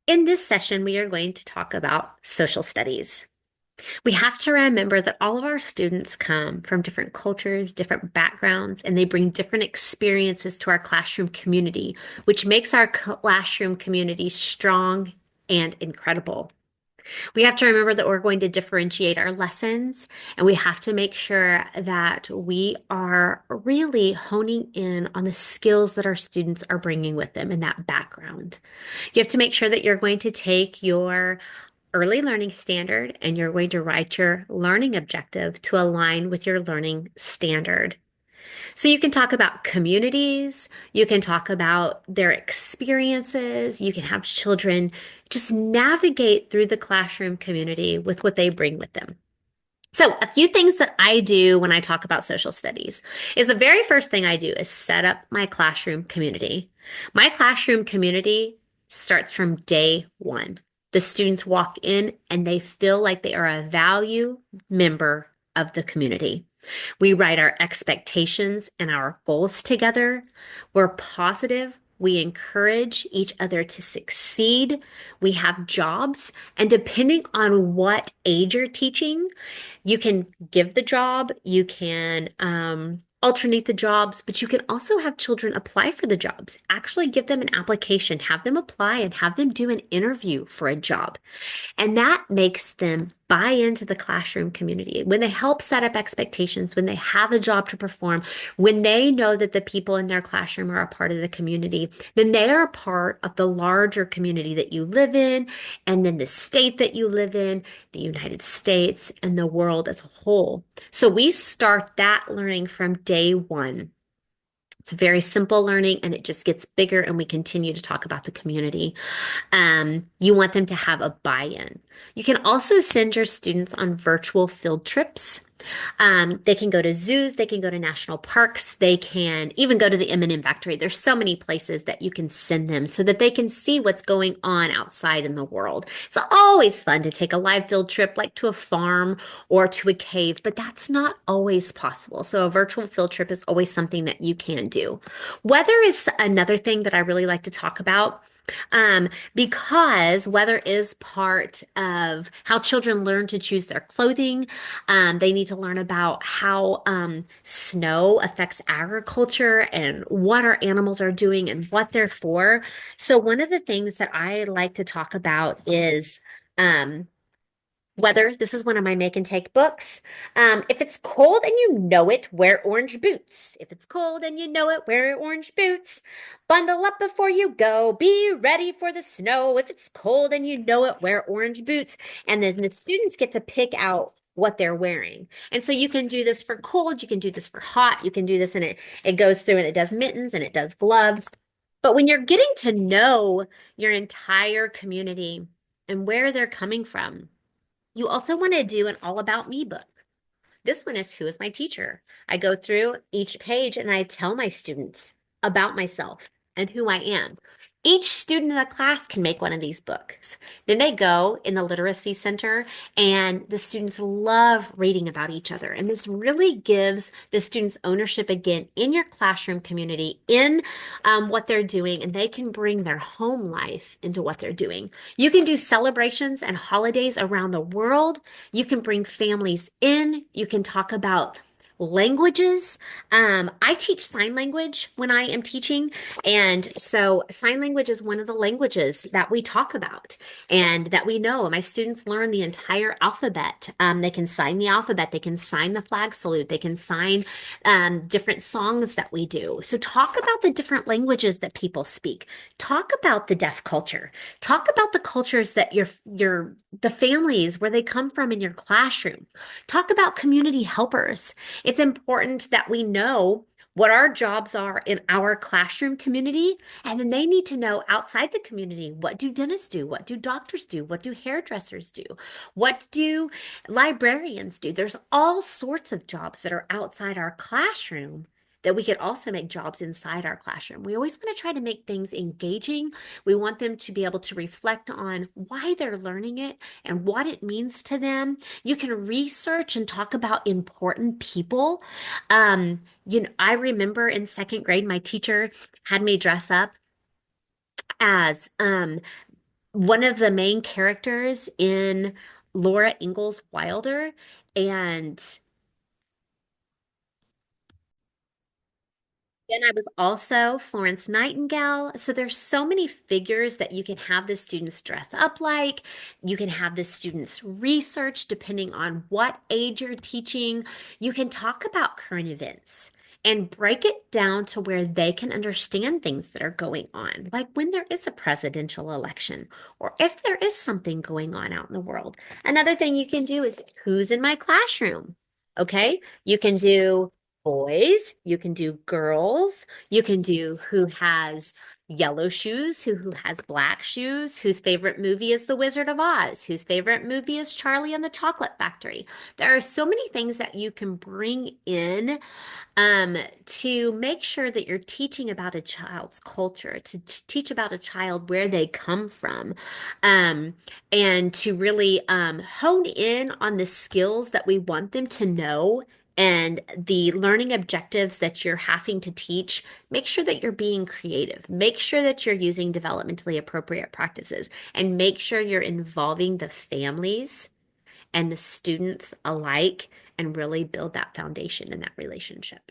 In this session, we are going to talk about social studies. We have to remember that all of our students come from different cultures, different backgrounds, and they bring different experiences to our classroom community, which makes our classroom community strong and incredible. We have to remember that we're going to differentiate our lessons, and we have to make sure that we are really honing in on the skills that our students are bringing with them in that background. You have to make sure that you're going to take your early learning standard and you're going to write your learning objective to align with your learning standard. So you can talk about communities, you can talk about their experiences, you can have children just navigate through the classroom community with what they bring with them. So, a few things that I do when I talk about social studies is the very first thing I do is set up my classroom community. My classroom community starts from day one. The students walk in and they feel like they are a value member of the community. We write our expectations and our goals together. We're positive. We encourage each other to succeed. We have jobs. And depending on what age you're teaching, you can give the job, you can alternate the jobs, but you can also have children apply for the jobs. Actually, give them an application, have them apply, and have them do an interview for a job. And that makes them buy into the classroom community. When they help set up expectations, when they have a job to perform, when they know that the people in their classroom are a part of the community, then they are a part of the larger community that you live in, and then the state that you live in, the United States, and the world as a whole. So we start that learning from day one. It's very simple learning and it just gets bigger, and we continue to talk about the community. You want them to have a buy-in. You can also send your students on virtual field trips. They can go to zoos, they can go to national parks, they can even go to the M&M factory. There's so many places that you can send them so that they can see what's going on outside in the world. It's always fun to take a live field trip like to a farm or to a cave, but that's not always possible. So a virtual field trip is always something that you can do. Weather is another thing that I really like to talk about. Because weather is part of how children learn to choose their clothing. They need to learn about how snow affects agriculture and what our animals are doing and what they're for. So, one of the things that I like to talk about is um, weather. This is one of my make and take books. If it's cold and you know it, wear orange boots. If it's cold and you know it, wear orange boots. Bundle up before you go. Be ready for the snow. If it's cold and you know it, wear orange boots. And then the students get to pick out what they're wearing. And so you can do this for cold, you can do this for hot, you can do this, and it goes through and it does mittens and it does gloves. But when you're getting to know your entire community and where they're coming from, you also want to do an all about me book. This one is Who is my teacher? I go through each page and I tell my students about myself and who I am. Each student in the class can make one of these books. Then they go in the literacy center, and the students love reading about each other. And this really gives the students ownership again in your classroom community, in what they're doing, and they can bring their home life into what they're doing. You can do celebrations and holidays around the world. You can bring families in. You can talk about languages. I teach sign language when I am teaching. And so sign language is one of the languages that we talk about and that we know. My students learn the entire alphabet. They can sign the alphabet. They can sign the flag salute. They can sign different songs that we do. So talk about the different languages that people speak. Talk about the deaf culture. Talk about the cultures that the families where they come from in your classroom. Talk about community helpers. It's important that we know what our jobs are in our classroom community, and then they need to know outside the community, what do dentists do? What do doctors do? What do hairdressers do? What do librarians do? There's all sorts of jobs that are outside our classroom that we could also make jobs inside our classroom. We always want to try to make things engaging. We want them to be able to reflect on why they're learning it and what it means to them. You can research and talk about important people. I remember in second grade, my teacher had me dress up as one of the main characters in Laura Ingalls Wilder, and then I was also Florence Nightingale. So there's so many figures that you can have the students dress up like. You can have the students research depending on what age you're teaching. You can talk about current events and break it down to where they can understand things that are going on, like when there is a presidential election or if there is something going on out in the world. Another thing you can do is who's in my classroom? Okay. You can do boys, you can do girls, you can do who has yellow shoes, who has black shoes, whose favorite movie is The Wizard of Oz, whose favorite movie is Charlie and the Chocolate Factory. There are so many things that you can bring in to make sure that you're teaching about a child's culture, to teach about a child where they come from, um, and to really hone in on the skills that we want them to know and the learning objectives that you're having to teach. Make sure that you're being creative. Make sure that you're using developmentally appropriate practices, and make sure you're involving the families and the students alike and really build that foundation in that relationship.